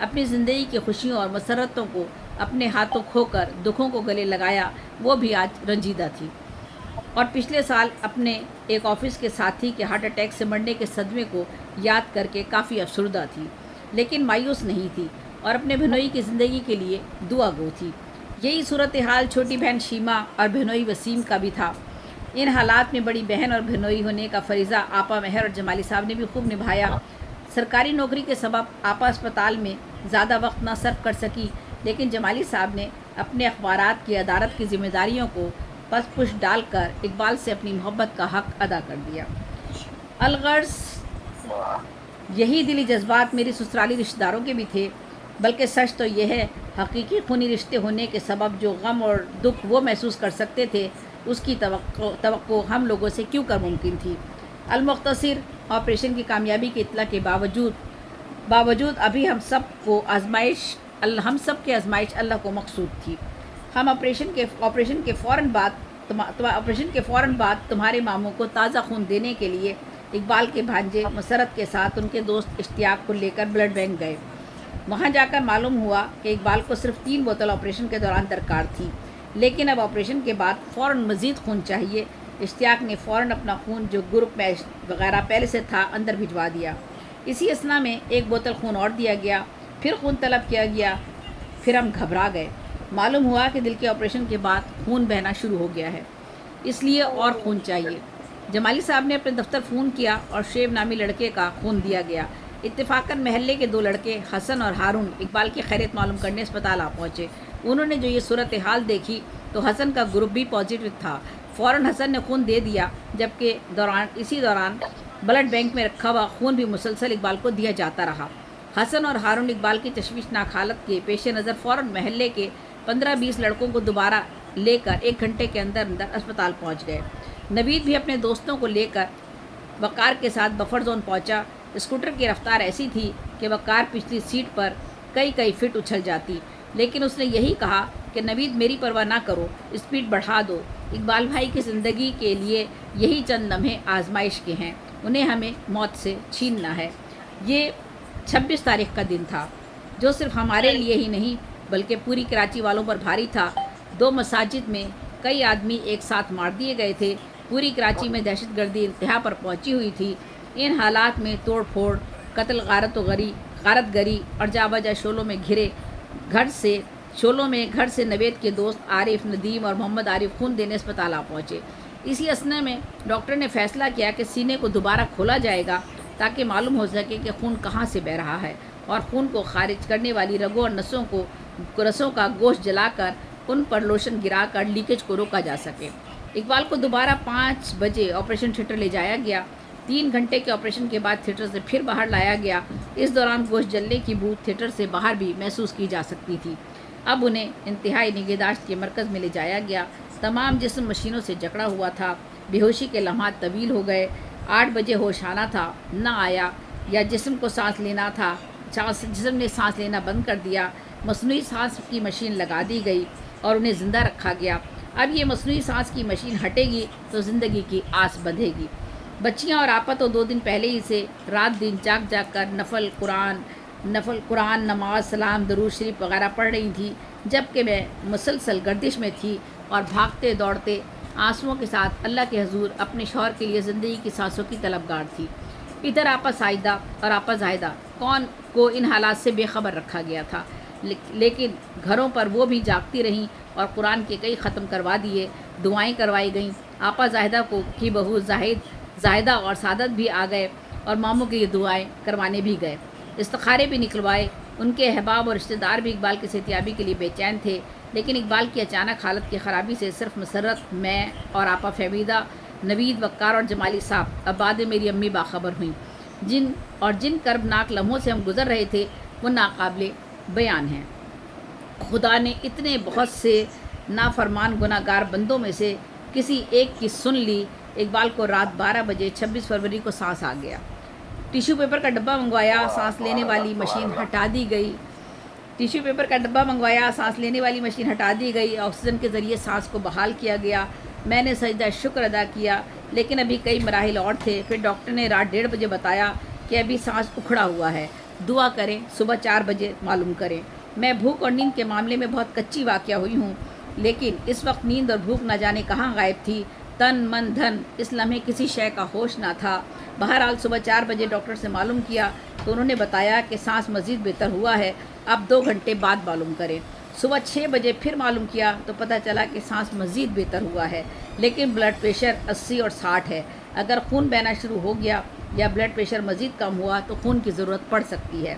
اپنی زندگی کی خوشیوں اور مسرتوں کو اپنے ہاتھوں کھو کر دکھوں کو گلے لگایا، وہ بھی آج رنجیدہ تھی، اور پچھلے سال اپنے ایک آفس کے ساتھی کے ہارٹ اٹیک سے مرنے کے صدمے کو یاد کر کے کافی افسردہ تھی، لیکن مایوس نہیں تھی اور اپنے بہنوئی کی زندگی کے لیے دعا گو تھی۔ یہی صورتحال چھوٹی بہن شیما اور بہنوئی وسیم کا بھی تھا۔ ان حالات میں بڑی بہن اور بہنوئی ہونے کا فریضہ آپا مہر اور جمالی صاحب نے بھی خوب نبھایا۔ سرکاری نوکری کے سبب آپا اسپتال میں زیادہ وقت نہ صرف کر سکی، لیکن جمالی صاحب نے اپنے اخبارات کی ادارت کی ذمہ داریوں کو پس پش ڈال کر اقبال سے اپنی محبت کا حق ادا کر دیا۔ الغرض یہی دلی جذبات میری سسرالی رشتہ داروں کے بھی تھے، بلکہ سچ تو یہ ہے حقیقی خونی رشتے ہونے کے سبب جو غم اور دکھ وہ محسوس کر سکتے تھے، اس کی توقع ہم لوگوں سے کیوں کر ممکن تھی۔ المختصر، آپریشن کی کامیابی کی اطلاع کے باوجود ابھی ہم سب کے آزمائش اللہ کو مقصود تھی۔ ہم آپریشن کے فوراً بعد تمہارے ماموں کو تازہ خون دینے کے لیے اقبال کے بھانجے مسرت کے ساتھ ان کے دوست اشتیاق کو لے کر بلڈ بینک گئے۔ وہاں جا کر معلوم ہوا کہ اقبال کو صرف 3 بوتل آپریشن کے دوران درکار تھی، لیکن اب آپریشن کے بعد فوراً مزید خون چاہیے۔ اشتیاق نے فوراً اپنا خون جو گروپ میچ وغیرہ پہلے سے تھا اندر بھجوا دیا۔ اسی اثنا میں 1 بوتل خون اور دیا گیا، پھر خون طلب کیا گیا، پھر ہم گھبرا گئے۔ معلوم ہوا کہ دل کے آپریشن کے بعد خون بہنا شروع ہو گیا ہے، اس لیے اور خون چاہیے۔ جمالی صاحب نے اپنے دفتر فون کیا اور شعیب نامی لڑکے کا خون دیا گیا۔ اتفاقاً محلے کے 2 لڑکے حسن اور ہارون اقبال کی خیریت معلوم کرنے اسپتال آ پہنچے۔ انہوں نے جو یہ صورتحال دیکھی تو حسن کا گروپ بھی پازیٹو تھا۔ فوراً حسن نے خون دے دیا، جبکہ اسی دوران بلڈ بینک میں رکھا ہوا خون بھی مسلسل اقبال کو دیا جاتا رہا۔ حسن اور ہارون اقبال کی تشویشناک حالت کے پیش نظر فوراً محلے کے 15-20 لڑکوں کو دوبارہ لے کر 1 گھنٹے کے اندر اسپتال پہنچ گئے۔ نوید بھی اپنے دوستوں کو لے کر وقار کے ساتھ بفر زون پہنچا۔ اسکوٹر کی رفتار ایسی تھی کہ وقار پچھلی سیٹ پر کئی فٹ اچھل جاتی، لیکن اس نے یہی کہا کہ نوید میری پرواہ نہ کرو، اسپیڈ بڑھا دو۔ اقبال بھائی کی زندگی کے لیے یہی چند لمحے آزمائش کے ہیں، انہیں ہمیں موت سے چھیننا ہے۔ یہ 26 تاریخ کا دن تھا، جو صرف ہمارے لیے ہی نہیں بلکہ پوری کراچی والوں پر بھاری تھا۔ 2 مساجد میں کئی آدمی ایک ساتھ مار دیے گئے تھے۔ پوری کراچی میں دہشت گردی انتہا پر پہنچی ہوئی تھی۔ ان حالات میں توڑ پھوڑ، قتل، غارت گری اور جا بجا شولوں میں گھر سے نوید کے دوست عارف، ندیم اور محمد عارف خون دینے اسپتال آ پہنچے۔ اسی اثنا میں ڈاکٹر نے فیصلہ کیا کہ سینے کو دوبارہ کھولا جائے گا تاکہ معلوم ہو سکے کہ خون کہاں سے بہہ رہا ہے، اور خون کو خارج کرنے والی رگوں اور نسوں کا گوشت جلا کر ان پر لوشن گرا کر لیکیج کو روکا جا سکے۔ اقبال کو دوبارہ 5 بجے آپریشن تھیٹر لے جایا گیا۔ 3 گھنٹے کے آپریشن کے بعد تھیٹر سے پھر باہر لایا گیا۔ اس دوران گوشت جلنے کی بو تھیٹر سے باہر بھی محسوس کی جا سکتی تھی۔ اب انہیں انتہائی نگہداشت کے مرکز میں لے جایا گیا۔ تمام جسم مشینوں سے جکڑا ہوا تھا۔ بے ہوشی کے لمحات طویل ہو گئے۔ 8 بجے ہوش آنا تھا، نہ آیا، یا جسم نے سانس لینا بند کر دیا۔ مصنوعی سانس کی مشین لگا دی گئی اور انہیں زندہ رکھا گیا۔ اب یہ مصنوعی سانس کی مشین ہٹے گی تو زندگی کی آس بندھے گی۔ بچیاں اور آپا تو 2 دن پہلے ہی سے رات دن جاگ کر نفل قرآن، نماز، سلام، درود شریف وغیرہ پڑھ رہی تھیں، جبکہ میں مسلسل گردش میں تھی اور بھاگتے دوڑتے آنسوؤں کے ساتھ اللہ کے حضور اپنے شوہر کے لیے زندگی کی سانسوں کی طلبگار تھی۔ ادھر آپا ساجدہ اور آپا زاہدہ کو ان حالات سے بے خبر رکھا گیا تھا، لیکن گھروں پر وہ بھی جاگتی رہیں اور قرآن کے کئی ختم کروا دیے، دعائیں کروائی گئیں۔ آپا زاہدہ کی بہو زاہدہ اور سعادت بھی آ گئے اور ماموں کے لیے دعائیں کروانے بھی گئے، استخارے بھی نکلوائے۔ ان کے احباب اور رشتہ دار بھی اقبال کی صحتیابی کے لیے بے چین تھے، لیکن اقبال کی اچانک حالت کی خرابی سے صرف مسرت، میں اور آپا فہمیدہ، نوید، وقار اور جمالی صاحب، اب بعد میری امی باخبر ہوئیں۔ جن کربناک لمحوں سے ہم گزر رہے تھے وہ ناقابل بیان ہیں۔ خدا نے اتنے بہت سے نافرمان گناہ گار بندوں میں سے کسی ایک کی سن لی۔ اقبال کو رات 12 بجے 26 فروری کو سانس آ گیا۔ ٹیشو پیپر کا ڈبہ منگوایا، سانس لینے والی مشین ہٹا دی گئی۔ آکسیجن کے ذریعے سانس کو بحال کیا گیا۔ میں نے سجدہ شکر ادا کیا، لیکن ابھی کئی مراحل اور تھے۔ پھر ڈاکٹر نے رات 1:30 بجے بتایا کہ ابھی سانس اکھڑا ہوا ہے۔ دعا کریں، صبح 4 بجے معلوم کریں۔ میں بھوک اور نیند کے معاملے میں بہت کچی واقعہ ہوئی ہوں، لیکن اس وقت نیند اور بھوک نہ جانے کہاں غائب تھی، تن من دھن اس لمحے کسی شے کا ہوش نہ تھا۔ بہرحال صبح 4 بجے ڈاکٹر سے معلوم کیا تو انہوں نے بتایا کہ سانس مزید بہتر ہوا ہے، اب 2 گھنٹے بعد معلوم کریں۔ صبح 6 بجے پھر معلوم کیا تو پتہ چلا کہ سانس مزید بہتر ہوا ہے، لیکن بلڈ پریشر 80 اور 60 ہے۔ اگر خون بہنا شروع ہو گیا یا بلڈ پریشر مزید کم ہوا تو خون کی ضرورت پڑ سکتی ہے۔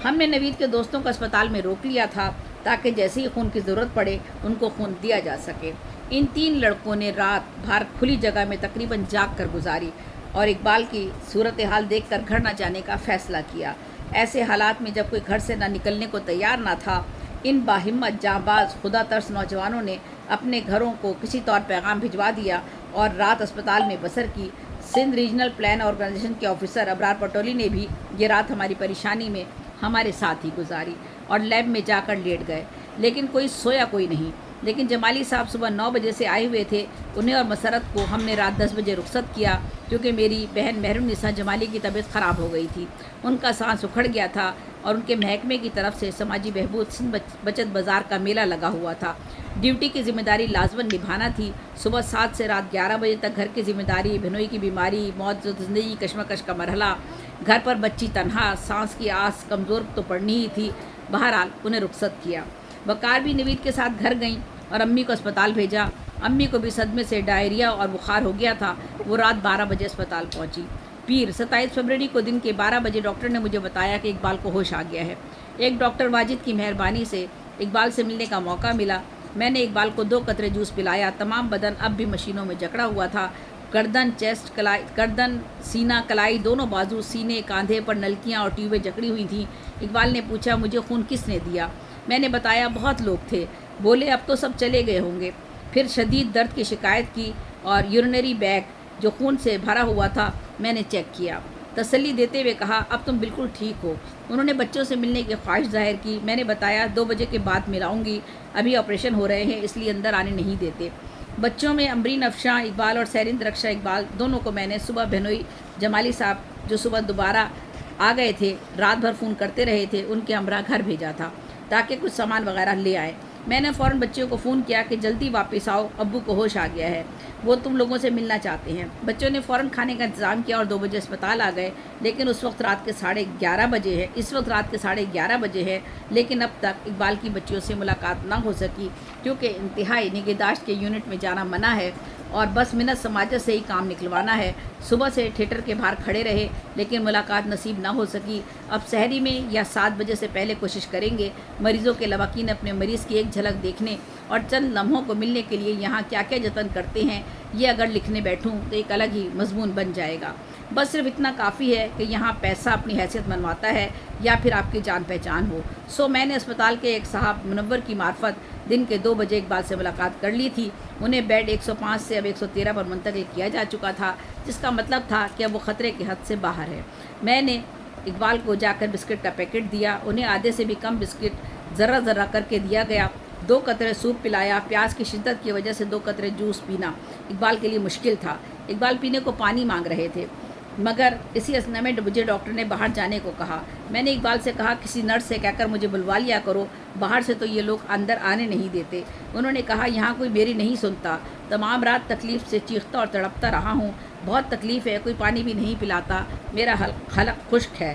ہم نے نوید کے دوستوں کو اسپتال میں روک لیا تھا تاکہ جیسے ہی خون کی ضرورت پڑے ان کو خون دیا جا سکے۔ ان 3 لڑکوں نے رات بھر کھلی جگہ میں تقریباً جاگ کر گزاری اور اقبال کی صورتحال دیکھ کر گھر نہ جانے کا فیصلہ کیا۔ ایسے حالات میں جب کوئی گھر سے نہ نکلنے کو تیار نہ تھا، ان باہمت جانباز خدا ترس نوجوانوں نے اپنے گھروں کو کسی طور پیغام بھجوا دیا اور رات اسپتال میں بسر کی۔ سندھ ریجنل پلان آرگنائزیشن کے آفیسر ابرار پٹولی نے بھی یہ رات ہماری پریشانی میں ہمارے ساتھ ہی گزاری اور لیب میں جا کر لیٹ گئے، لیکن کوئی سویا کوئی نہیں۔ لیکن جمالی صاحب صبح 9 بجے سے آئے ہوئے تھے، انہیں اور مسرت کو ہم نے رات 10 بجے رخصت کیا، کیونکہ میری بہن مہرالنساء جمالی کی طبیعت خراب ہو گئی تھی، ان کا سانس اکھڑ گیا تھا اور ان کے محکمے کی طرف سے سماجی بہبود سندھ بچت بازار کا میلہ لگا ہوا تھا۔ ڈیوٹی کی ذمہ داری لازماً نبھانا تھی۔ صبح 7 سے رات 11 بجے تک گھر کی ذمہ داری، بہنوئی کی بیماری، موت زندگی کشمکش کا مرحلہ، گھر پر بچی تنہا، سانس کی آس کمزور تو پڑنی ہی تھی۔ بہرحال انہیں رخصت کیا۔ وقار بھی نوید کے ساتھ گھر گئیں اور امی کو اسپتال بھیجا۔ امی کو بھی صدمے سے ڈائریا اور بخار ہو گیا تھا، وہ رات 12 بجے اسپتال پہنچی۔ پیر 27 فروری کو دن کے 12 بجے ڈاکٹر نے مجھے بتایا کہ اقبال کو ہوش آ گیا ہے۔ ایک ڈاکٹر واجد کی مہربانی سے اقبال سے ملنے کا موقع ملا۔ میں نے اقبال کو 2 قطرے جوس پلایا۔ تمام بدن اب بھی مشینوں میں جکڑا ہوا تھا، گردن، چیسٹ، گردن، سینہ، کلائی، دونوں بازو، سینے، کاندھے پر نلکیاں اور ٹیوبیں جکڑی ہوئی تھیں۔ اقبال نے پوچھا مجھے خون کس نے دیا؟ میں نے بتایا بہت لوگ تھے۔ بولے اب تو سب چلے گئے ہوں گے۔ پھر شدید درد کی شکایت کی اور یورینری بیگ جو خون سے بھرا ہوا تھا میں نے چیک کیا۔ تسلی دیتے ہوئے کہا اب تم بالکل ٹھیک ہو۔ انہوں نے بچوں سے ملنے کی خواہش ظاہر کی۔ میں نے بتایا 2 بجے کے بعد ملاؤں گی، ابھی آپریشن ہو رہے ہیں اس لیے اندر آنے نہیں دیتے۔ بچوں میں امرین افشاں اقبال اور سیرند رکشا اقبال دونوں کو میں نے صبح بہنوئی جمالی صاحب جو صبح دوبارہ آ گئے تھے، رات بھر فون کرتے رہے تھے، ان کے ہمراہ گھر بھیجا تھا تاکہ کچھ سامان وغیرہ لے آئے۔ میں نے فوراً بچوں کو فون کیا کہ جلدی واپس آؤ، ابو کو ہوش آ گیا ہے، وہ تم لوگوں سے ملنا چاہتے ہیں۔ بچوں نے فوراً کھانے کا انتظام کیا اور 2 بجے اسپتال آ گئے، لیکن اس وقت رات کے 11:30 بجے ہے۔ اس وقت رات کے 11:30 بجے ہے، لیکن اب تک اقبال کی بچیوں سے ملاقات نہ ہو سکی، کیونکہ انتہائی نگہداشت کے یونٹ میں جانا منع ہے اور بس منت سماجت سے ہی کام نکلوانا ہے۔ صبح سے تھیٹر کے باہر کھڑے رہے لیکن ملاقات نصیب نہ ہو سکی۔ اب سحری میں یا 7 بجے سے پہلے کوشش کریں گے۔ مریضوں کے لواحقین اپنے مریض کی ایک جھلک دیکھنے اور چند لمحوں کو ملنے کے لیے یہاں کیا کیا جتن کرتے ہیں، یہ اگر لکھنے بیٹھوں تو ایک الگ ہی مضمون بن جائے گا۔ بس صرف اتنا کافی ہے کہ یہاں پیسہ اپنی حیثیت منواتا ہے یا پھر آپ کی جان پہچان ہو۔ سو میں نے اسپتال کے ایک صاحب منور کی معرفت دن کے 2 بجے اقبال سے ملاقات کر لی تھی۔ انہیں بیڈ 105 سے اب 113 پر منتقل کیا جا چکا تھا، جس کا مطلب تھا کہ اب وہ خطرے کے حد سے باہر ہے۔ میں نے اقبال کو جا کر بسکٹ کا پیکٹ دیا، انہیں آدھے سے بھی کم بسکٹ ذرہ ذرہ کر کے دیا گیا۔ 2 قطرے سوپ پلایا۔ پیاس کی شدت کی وجہ سے 2 قطرے جوس پینا اقبال کے لیے مشکل تھا۔ اقبال پینے کو پانی مانگ رہے تھے، مگر اسی اثنا میں مجھے ڈاکٹر نے باہر جانے کو کہا۔ میں نے اقبال سے کہا کسی نرس سے کہہ کر مجھے بلوا لیا کرو، باہر سے تو یہ لوگ اندر آنے نہیں دیتے۔ انہوں نے کہا یہاں کوئی میری نہیں سنتا، تمام رات تکلیف سے چیختا اور تڑپتا رہا ہوں، بہت تکلیف ہے، کوئی پانی بھی نہیں پلاتا، میرا حلق خشک ہے۔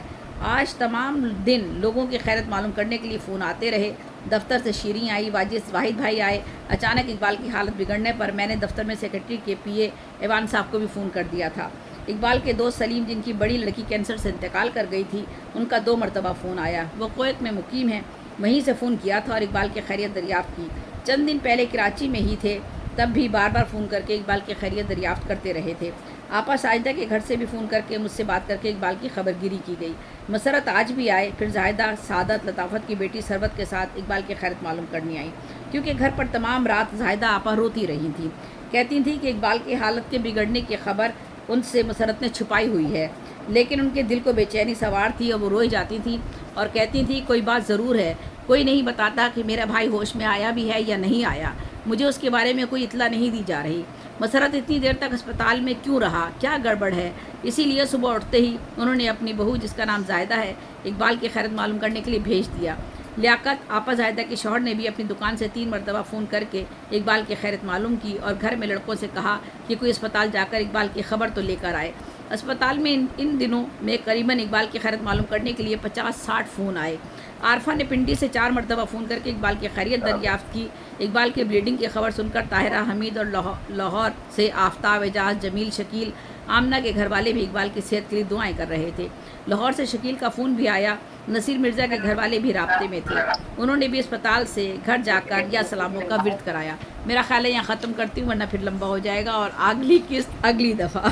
آج تمام دن لوگوں کی خیرت معلوم کرنے کے لیے فون آتے رہے۔ دفتر سے شیریں آئی، واحد بھائی آئے۔ اچانک اقبال کی حالت بگڑنے پر میں نے دفتر میں سیکرٹری کے PA ایوان صاحب کو بھی فون کر دیا تھا۔ اقبال کے دوست سلیم جن کی بڑی لڑکی کینسر سے انتقال کر گئی تھی، ان کا 2 مرتبہ فون آیا۔ وہ کویت میں مقیم ہیں، وہیں سے فون کیا تھا اور اقبال کی خیریت دریافت کی۔ چند دن پہلے کراچی میں ہی تھے، تب بھی بار بار فون کر کے اقبال کی خیریت دریافت کرتے رہے تھے۔ آپا ساجدہ کے گھر سے بھی فون کر کے مجھ سے بات کر کے اقبال کی خبر گیری کی گئی۔ مسرت آج بھی آئے، پھر زاہدہ، سعادت، لطافت کی بیٹی ثروت کے ساتھ اقبال کی خیرت معلوم کرنی آئی، کیونکہ گھر پر تمام رات زاہدہ آپا روتی رہی تھیں، کہتی تھیں کہ اقبال کی حالت کے بگڑنے کی خبر ان سے مسرت نے چھپائی ہوئی ہے، لیکن ان کے دل کو بے چینی سوار تھی اور وہ روئی جاتی تھیں اور کہتی تھیں کوئی بات ضرور ہے، کوئی نہیں بتاتا کہ میرا بھائی ہوش میں آیا بھی ہے یا نہیں آیا، مجھے اس کے بارے میں کوئی اطلاع نہیں دی جا رہی۔ مسرت اتنی دیر تک اسپتال میں کیوں رہا، کیا گڑبڑ ہے؟ اسی لیے صبح اٹھتے ہی انہوں نے اپنی بہو جس کا نام زائدہ ہے اقبال کی خیرت معلوم کرنے کے لیے بھیج دیا۔ لیاقت آپا زائدہ کے شوہر نے بھی اپنی دکان سے 3 مرتبہ فون کر کے اقبال کی خیرت معلوم کی اور گھر میں لڑکوں سے کہا کہ کوئی اسپتال جا کر اقبال کی خبر تو لے کر آئے۔ اسپتال میں ان دنوں میں قریباً اقبال کی خیرت معلوم کرنے کے لیے 50-60 فون آئے۔ عارفہ نے پنڈی سے 4 مرتبہ فون کر کے اقبال کی خیریت دریافت کی۔ اقبال کے بلیڈنگ کی خبر سن کر طاہرہ، حمید اور لاہور سے آفتاب، اعجاز، جمیل، شکیل، آمنہ کے گھر والے بھی اقبال کی صحت کے لیے دعائیں کر رہے تھے۔ لاہور سے شکیل کا فون بھی آیا۔ نصیر مرزا کے گھر والے بھی رابطے میں تھے، انہوں نے بھی اسپتال سے گھر جا کر یا سلاموں کا ورد کرایا۔ میرا خیال ہے یہاں ختم کرتی ہوں ورنہ پھر لمبا ہو جائے گا اور اگلی قسط اگلی دفعہ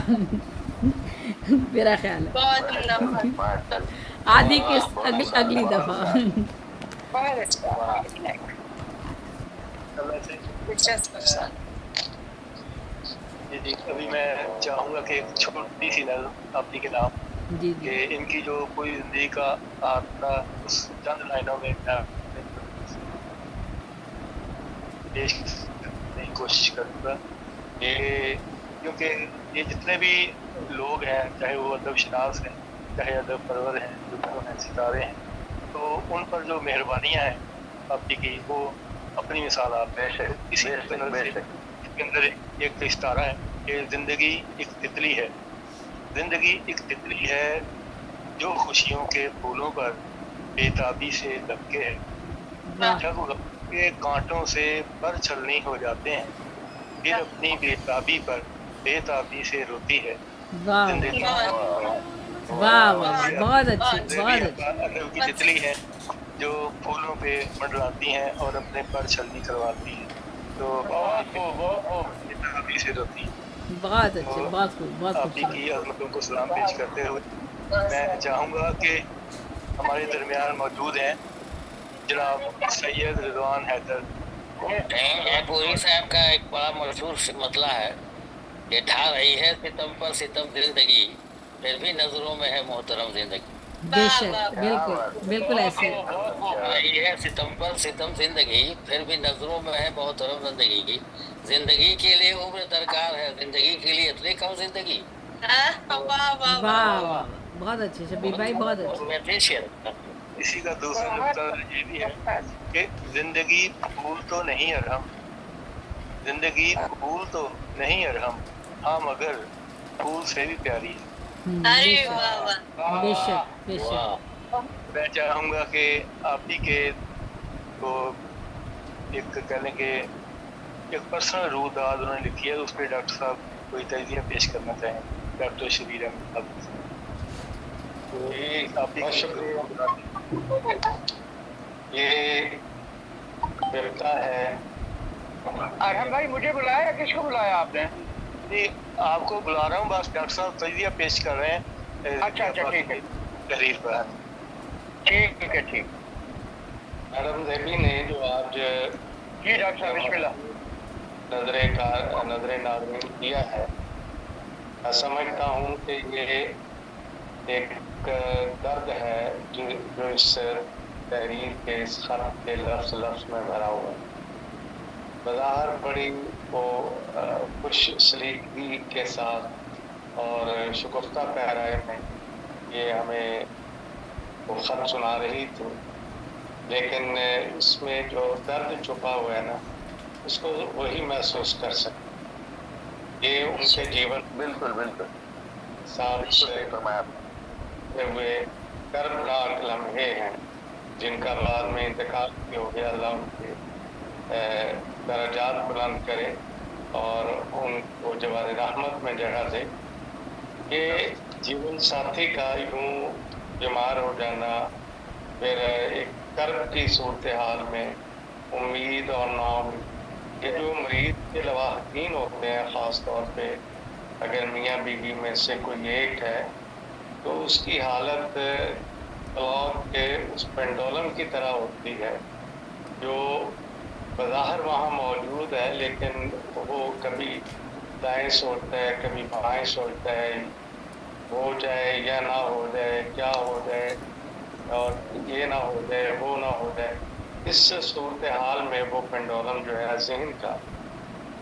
میرا خیال ہے بہت عمدہ، آدھی قسط اگلی دفعہ۔ بہت اچھا، اللہ سے دلچسپ۔ جی ابھی میں چاہوں گا کہ ایک چھوٹی سی نظر آپ کے نام جی جی کہ ان کی جو پوری زندگی کا آتا اس چند لائنوں میں پیش کرنے کی کوشش کروں گا کیونکہ یہ جتنے بھی لوگ ہیں، چاہے وہ ادب شناس ہیں، چاہے ادب پرور ہیں، جو ہیں ستارے ہیں، تو ان پر جو مہربانیاں ہیں آپ کی وہ اپنی مثال آپ ہے۔ اسی کے اندر ایک ستارہ ہے کہ زندگی ایک تتلی ہے، زندگی ایک تتلی ہے جو خوشیوں کے پھولوں پر بے تابی سے لپکے ہے، جب غم کے کانٹوں سے پر چھلنی ہو جاتے ہیں، پھر اپنی بے تابی پر بے تابی سے روتی ہے واہ زندگی۔ واہ واہ، بہت اچھی بہت اچھی۔ ادب کی تتلی ہے جو پھولوں پہ منڈراتی ہیں اور اپنے پر چھلنی کرواتی ہیں، تو بے تابی سے روتی ہیں۔ بہت اچھے، بہت خوب، بہت آپ ہی خوبصورت۔ کی عظمتوں کو سلام پیش کرتے ہوئے میں چاہوں گا کہ ہمارے درمیان موجود ہیں جناب سید رضوان حیدر۔ یہ پوری صاحب کا ایک بڑا مشہور مسئلہ ہے کہ ڈھا رہی ہے ستم پر ستم زندگی، پھر بھی نظروں میں ہے محترم زندگی۔ بے شک، بالکل بالکل ایسے۔ رہی ہے ستم پر ستم زندگی، پھر بھی نظروں میں ہے محترم زندگی کی۔ زندگی کے لیے عمر درکار ہے، زندگی کے لیے اتنی کم زندگی۔ واہ واہ، بہت اچھے شبیر بھائی، بہت اچھے۔ اسی کا دوسرا نقطہ یہ بھی ہے کہ زندگی پھول تو نہیں ارحم، زندگی پھول تو نہیں ارحم، ہاں مگر پھول سے بھی پیاری ہے۔ بے شک بے شک بے شک۔ میں چاہوں گا کہ آپ ہی کے کو ایک کہہ لیں کہ ایک پرسنل روح داد انہوں نے لکھی ہے، اس پہ ڈاکٹر صاحب کوئی تجزیہ پیش کرنا چاہیں، ڈاکٹر شبیر احمد صاحب۔ آپ ہی شکریہ۔ یہ فرقہ ہے۔ ارحم بھائی مجھے بلایا، کس کو بلایا آپ نے؟ جی آپ کو بلا رہا ہوں، بس ڈاکٹر صاحب تجزیہ پیش کر رہے ہیں۔ اچھا ٹھیک ہے، تحریر پر ٹھیک ہے ٹھیک۔ میڈم زیبی نے جو آج جی ڈاکٹر صاحب بسم اللہ نظر ناظرین کیا ہے، میں سمجھتا ہوں کہ یہ ایک درد ہے جو اس تحریر کے اس خط کے لفظ لفظ میں بھرا ہوا ہے۔ بظاہر بڑی وہ خوش سلیقگی کے ساتھ اور شگفتہ پیرائے میں یہ ہمیں وہ خط سنا رہی تھی، لیکن اس میں جو درد چھپا ہوا ہے نا، اس کو وہی محسوس کر سکتے۔ یہ ان کے جیون بالکل ساتھ ہوئے کربناک لمحے ہیں جن کا بعد میں انتقال بھی ہو گیا۔ اللہ ان کے درجات بلند کرے اور ان کو جوار رحمت میں جگہ دے۔ یہ جیون ساتھی کا یوں بیمار ہو جانا، پھر ایک کرب کی صورتحال میں امید اور ناامید، یہ جو مریض کے لواحقین ہوتے ہیں، خاص طور پہ اگر میاں بیوی میں سے کوئی ایک ہے تو اس کی حالت کلاک کے اس پینڈولم کی طرح ہوتی ہے جو بظاہر وہاں موجود ہے، لیکن وہ کبھی دائیں سوچتا ہے، کبھی بائیں سوچتا ہے، ہو جائے یا نہ ہو جائے، کیا ہو جائے اور یہ نہ ہو جائے، وہ نہ ہو جائے۔ اس صورتحال میں وہ پینڈولم جو ہے ذہن کا،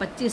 25